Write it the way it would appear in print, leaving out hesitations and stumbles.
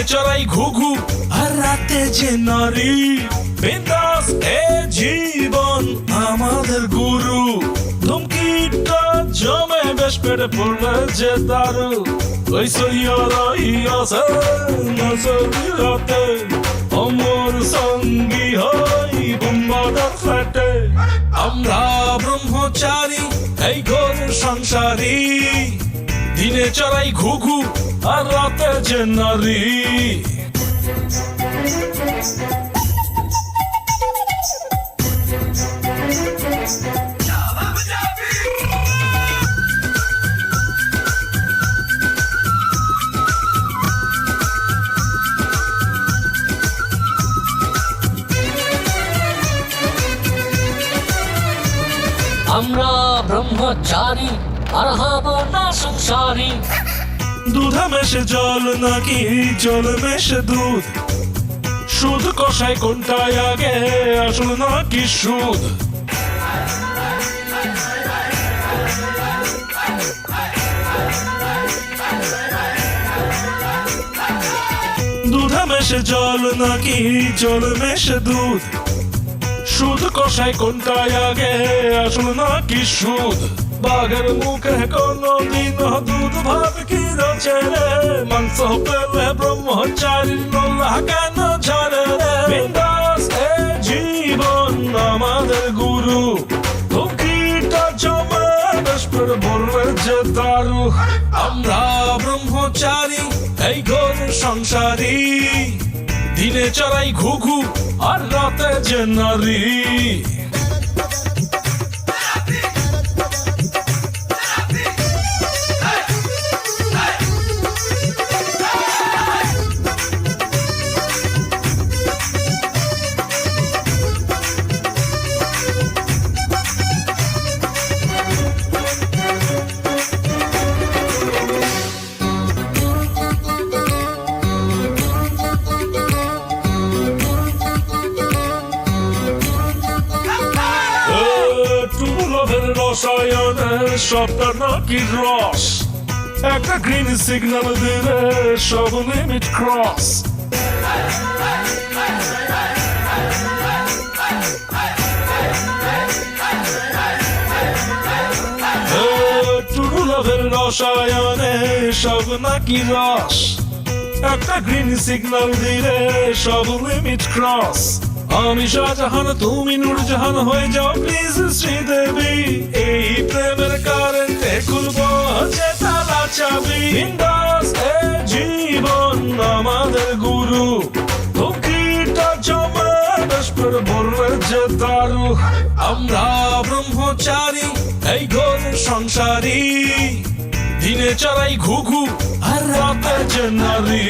চড়াই ঘুঘু আর রাতে যে নারী বিন্দাস এ জীবন আমাদের গুরু ধুমকিটা জমে বেশ পেটে পড়লে যে দারু ওই সইয়ারাই আছে নজরিয়াতে অমর সঙ্গী হই বোম্বাদার ফ্ল্যাটে আমরা ব্রহ্মচারী এই ঘোর সংসারী দিনে চড়াই ঘুঘু আর রাতে যে নারী আমরা ব্রহ্মচারী আর হব না সংসারী দুধে মেশে জল নাকি জল মেশে দুধ সুদ কষাই কোনটাই আগে আসল নাকি সুদ দুধে মেশে জল নাকি জল মেশে দুধ সুদ কষাই কোনটাই আগে আসল নাকি সুদ বাঘের মুখে কোনদিন দুধ ভাত কি রচে রে মাংস পেলে ব্রহ্মচারীর নল্লা কেন ঝরে রে বিন্দাস এ জীবন আমাদের গুরু ধুমকিটা জমে বেশ পেট ভরলে যে দারু আমরা ব্রহ্মচারী এই ঘোর সংসারী দিনে চড়াই ঘুঘু আর রাতে যে নারী রসায়নে সবটা নাকি রস একটা গ্রিন সিগন্যাল দিলে সব লিমিট ক্রস টুরু লাভের রসায়নে সব নাকি রস একটা গ্রিন সিগন্যাল দিলে সব লিমিট ক্রস আমি শাহজাহান তুমি নূরজাহান হয়ে যাও প্লিজ শ্রীদেবী এই প্রেমের কারেন্টে খুলবো যে তালা চাবি বিন্দাস এ জীবন আমাদের গুরু ধুমকিটা জমে বেশ পেট ভরলে যে দারু আমরা ব্রহ্মচারী এই ঘোর সংসারী দিনে চড়াই ঘুঘু আর রাতে যে নারী